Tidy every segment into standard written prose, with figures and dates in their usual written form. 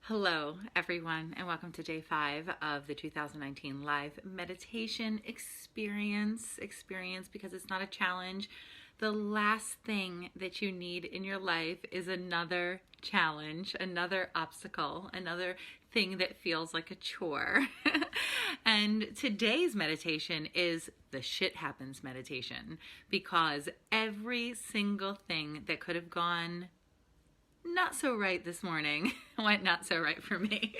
Hello, everyone, and welcome to day 5 of the 2019 live meditation experience because it's not a challenge. The last thing that you need in your life is another challenge, another obstacle, another thing that feels like a chore. And today's meditation is the shit happens meditation, because every single thing that could have gone not so right this morning went not so right for me.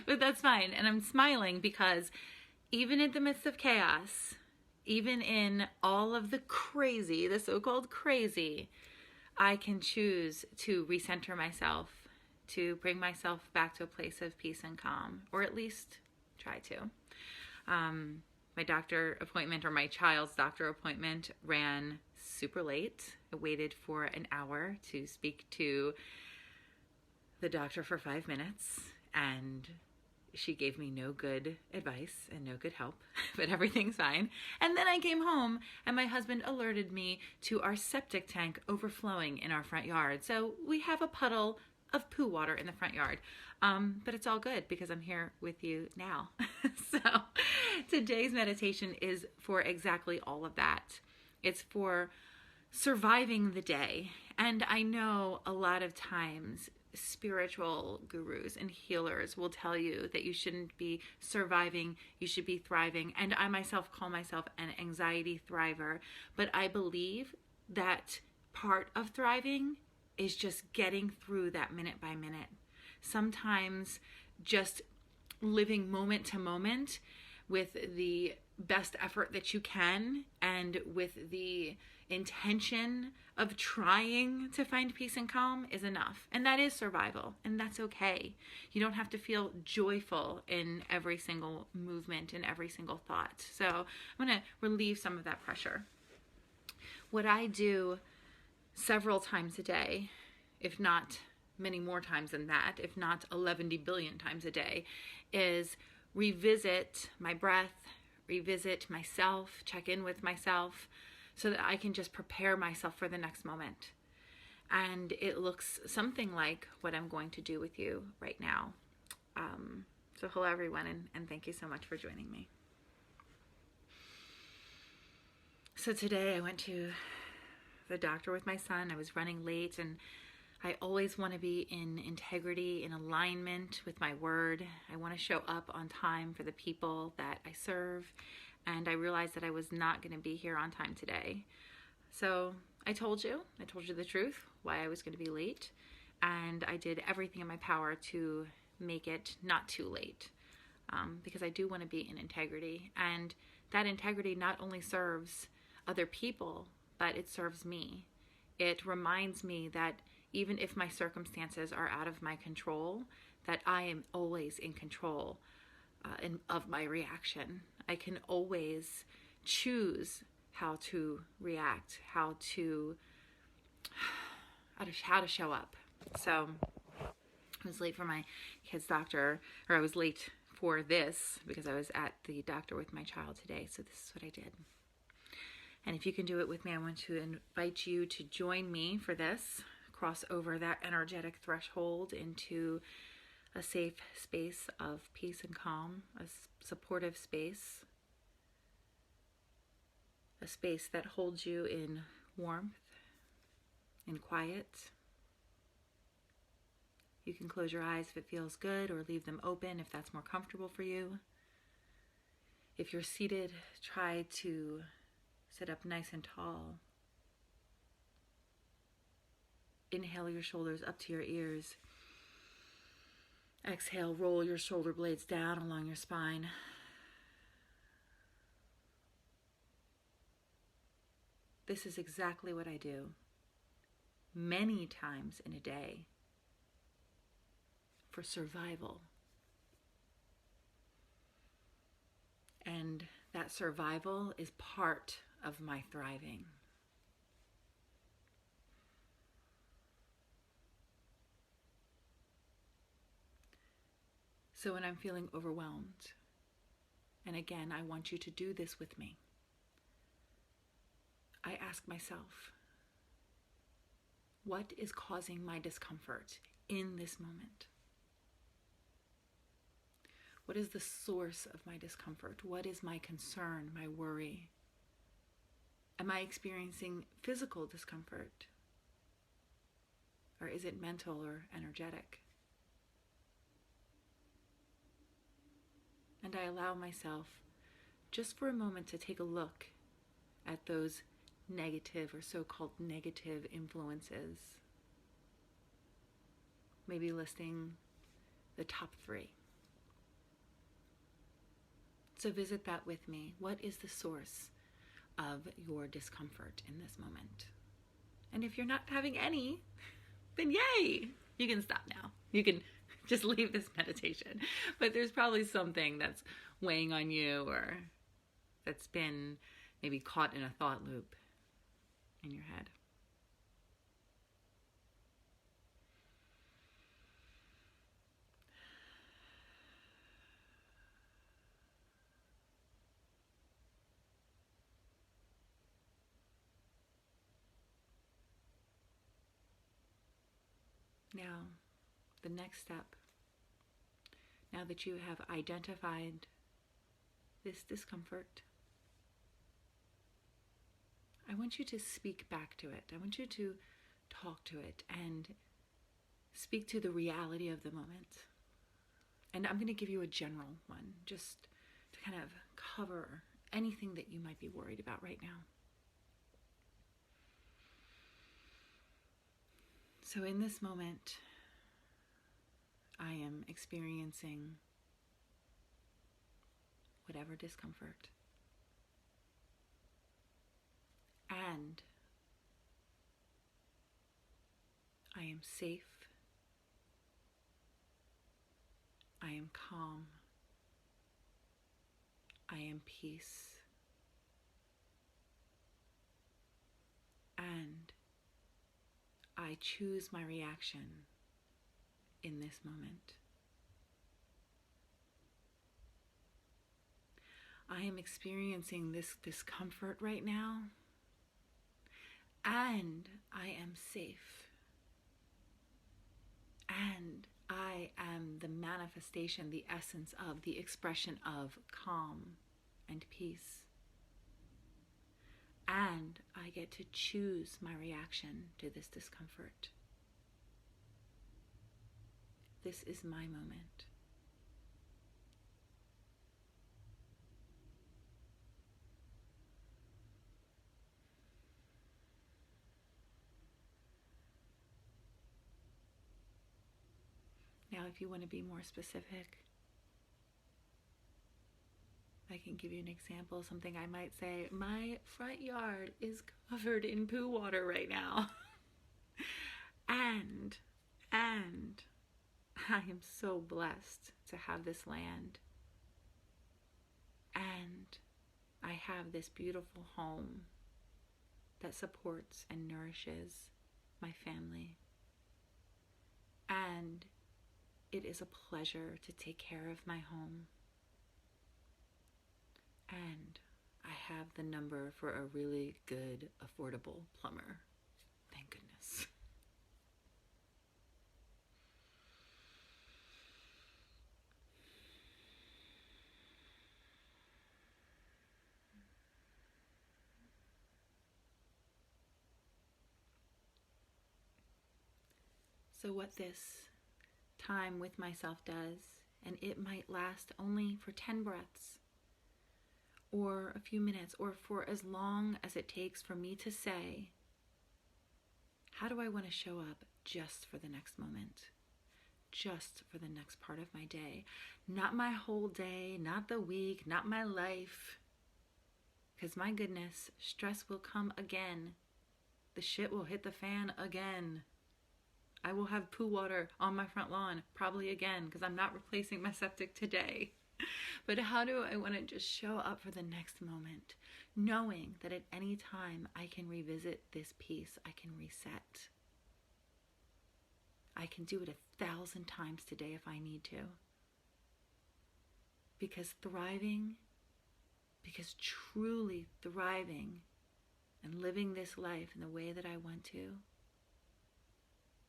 But that's fine. And I'm smiling because even in the midst of chaos, even in all of the crazy, the so-called crazy, I can choose to recenter myself, to bring myself back to a place of peace and calm, or at least try to. My doctor appointment, or my child's doctor appointment, ran super late. I waited for an hour to speak to the doctor for 5 minutes, and she gave me no good advice and no good help, but everything's fine. And then I came home and my husband alerted me to our septic tank overflowing in our front yard. So we have a puddle of poo water in the front yard. But it's all good because I'm here with you now. So today's meditation is for exactly all of that. It's for surviving the day. And I know a lot of times spiritual gurus and healers will tell you that you shouldn't be surviving, you should be thriving. And I myself call myself an anxiety thriver. But I believe that part of thriving is just getting through that minute by minute. Sometimes just living moment to moment with the best effort that you can and with the intention of trying to find peace and calm is enough. And that is survival, and that's okay. You don't have to feel joyful in every single movement and every single thought. So I'm going to relieve some of that pressure. What I do several times a day, if not many more times than that, if not 11 billion times a day, is revisit my breath, revisit myself, check in with myself, so that I can just prepare myself for the next moment. And it looks something like what I'm going to do with you right now. So hello everyone, and thank you so much for joining me. So today I went to the doctor with my son. I was running late, and I always want to be in integrity, in alignment with my word. I want to show up on time for the people that I serve. And I realized that I was not going to be here on time today. So I told you the truth, why I was going to be late. And I did everything in my power to make it not too late, because I do want to be in integrity. And that integrity not only serves other people, but it serves me. It reminds me that even if my circumstances are out of my control, that I am always in control of my reaction. I can always choose how to react, how to show up. So I was late for my kid's doctor, or I was late for this because I was at the doctor with my child today. So this is what I did. And if you can do it with me, I want to invite you to join me for this. Cross over that energetic threshold into a safe space of peace and calm, a supportive space, a space that holds you in warmth, in quiet. You can close your eyes if it feels good, or leave them open if that's more comfortable for you. If you're seated, try to sit up nice and tall. Inhale your shoulders up to your ears. Exhale, roll your shoulder blades down along your spine. This is exactly what I do many times in a day for survival. And that survival is part of my thriving. So when I'm feeling overwhelmed, and again, I want you to do this with me, I ask myself, what is causing my discomfort in this moment? What is the source of my discomfort? What is my concern, my worry? Am I experiencing physical discomfort? Or is it mental or energetic? And I allow myself just for a moment to take a look at those negative or so-called negative influences. Maybe listing the top 3. So visit that with me. What is the source of your discomfort in this moment? And if you're not having any, then yay! You can stop now. You can just leave this meditation. But there's probably something that's weighing on you or that's been maybe caught in a thought loop in your head. Now, the next step, now that you have identified this discomfort, I want you to speak back to it. I want you to talk to it and speak to the reality of the moment. And I'm going to give you a general one, just to kind of cover anything that you might be worried about right now. So in this moment, I am experiencing whatever discomfort. And I am safe. I am calm. I am peace. And I choose my reaction in this moment. I am experiencing this discomfort right now, and I am safe. And I am the manifestation, the essence of, the expression of calm and peace. And I get to choose my reaction to this discomfort. This is my moment. Now, if you want to be more specific, I can give you an example, something I might say, my front yard is covered in poo water right now. and I am so blessed to have this land. And I have this beautiful home that supports and nourishes my family. And it is a pleasure to take care of my home. And I have the number for a really good, affordable plumber. Thank goodness. So what this time with myself does, and it might last only for 10 breaths, or a few minutes, or for as long as it takes for me to say, how do I want to show up just for the next moment? Just for the next part of my day. Not my whole day, not the week, not my life. Because my goodness, stress will come again. The shit will hit the fan again. I will have poo water on my front lawn, probably again, because I'm not replacing my septic today. But how do I want to just show up for the next moment, knowing that at any time I can revisit this piece, I can reset. I can do it 1,000 times today if I need to. Because truly thriving and living this life in the way that I want to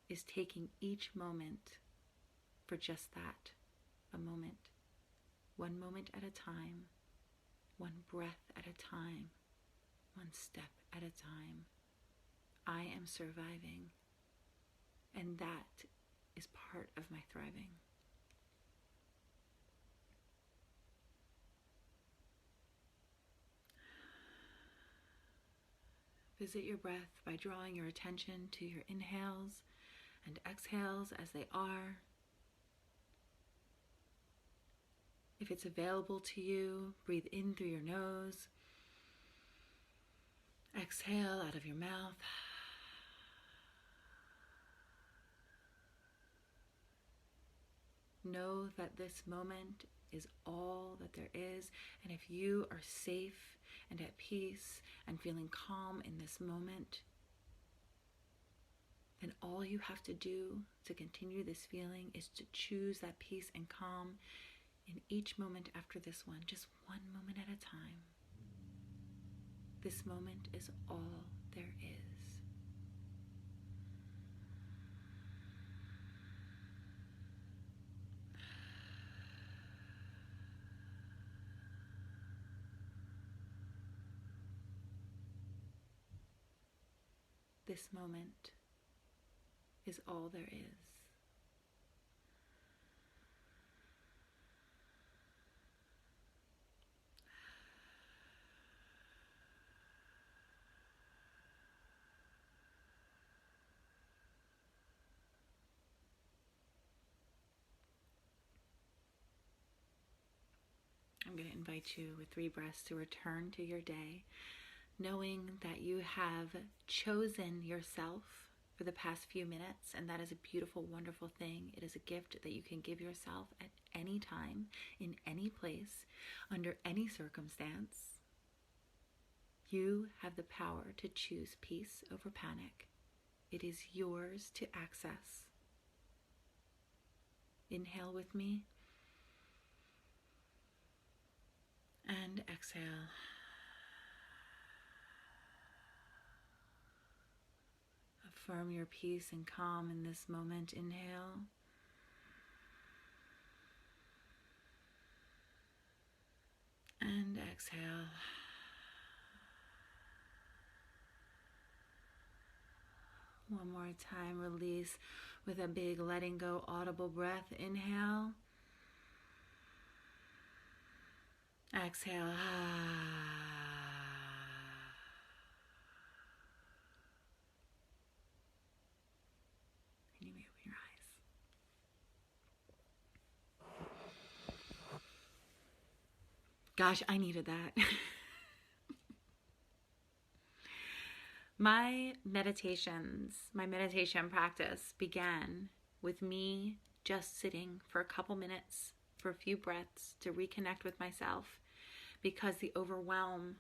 is taking each moment for just that, a moment. one moment at a time, one breath at a time, one step at a time. I am surviving, and that is part of my thriving. Visit your breath by drawing your attention to your inhales and exhales as they are. If it's available to you, breathe in through your nose. Exhale out of your mouth. Know that this moment is all that there is, and if you are safe and at peace and feeling calm in this moment, then all you have to do to continue this feeling is to choose that peace and calm in each moment after this one, just one moment at a time. This moment is all there is. This moment is all there is. I'm going to invite you with 3 breaths to return to your day, knowing that you have chosen yourself for the past few minutes, and that is a beautiful, wonderful thing. It is a gift that you can give yourself at any time, in any place, under any circumstance. You have the power to choose peace over panic. It is yours to access. Inhale with me. And exhale. Affirm your peace and calm in this moment. Inhale. And exhale. One more time, release with a big letting go audible breath. Inhale. Exhale. And you may open your eyes. Gosh, I needed that. My meditation practice began with me just sitting for a couple minutes, for a few breaths, to reconnect with myself, because the overwhelm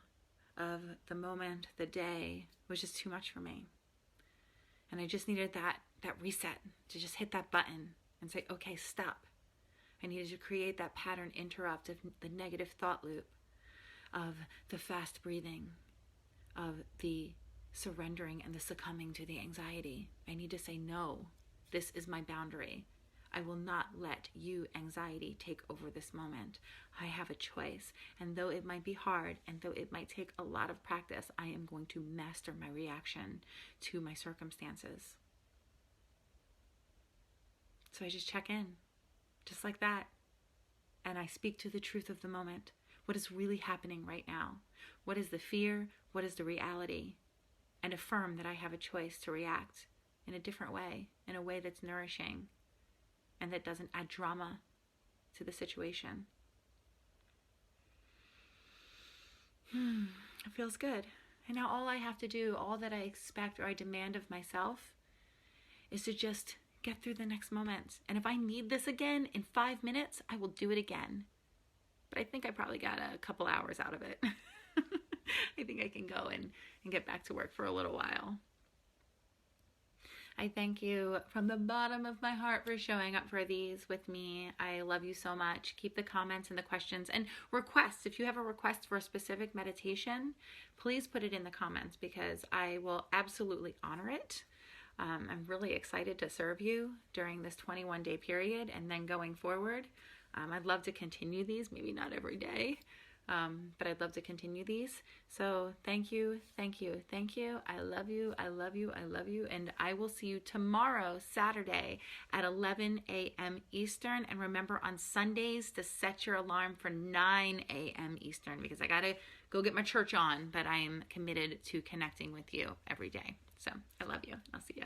of the moment, the day, was just too much for me. And I just needed that reset, to just hit that button and say, okay, stop. I needed to create that pattern interrupt of the negative thought loop, of the fast breathing, of the surrendering and the succumbing to the anxiety. I need to say, no, this is my boundary. I will not let you, anxiety, take over this moment. I have a choice. And though it might be hard, and though it might take a lot of practice, I am going to master my reaction to my circumstances. So I just check in, just like that. And I speak to the truth of the moment. What is really happening right now? What is the fear? What is the reality? And affirm that I have a choice to react in a different way, in a way that's nourishing and that doesn't add drama to the situation. It feels good. And now all I have to do, all that I expect or I demand of myself, is to just get through the next moment. And if I need this again in 5 minutes, I will do it again. But I think I probably got a couple hours out of it. I think I can go and get back to work for a little while. I thank you from the bottom of my heart for showing up for these with me. I love you so much. Keep the comments and the questions and requests. If you have a request for a specific meditation, please put it in the comments, because I will absolutely honor it. I'm really excited to serve you during this 21-day period and then going forward. I'd love to continue these, maybe not every day, but I'd love to continue these. So thank you, thank you, thank you. I love you, I love you, I love you. And I will see you tomorrow, Saturday at 11 a.m. Eastern. And remember on Sundays to set your alarm for 9 a.m. Eastern, because I got to go get my church on, but I am committed to connecting with you every day. So I love you. I'll see you.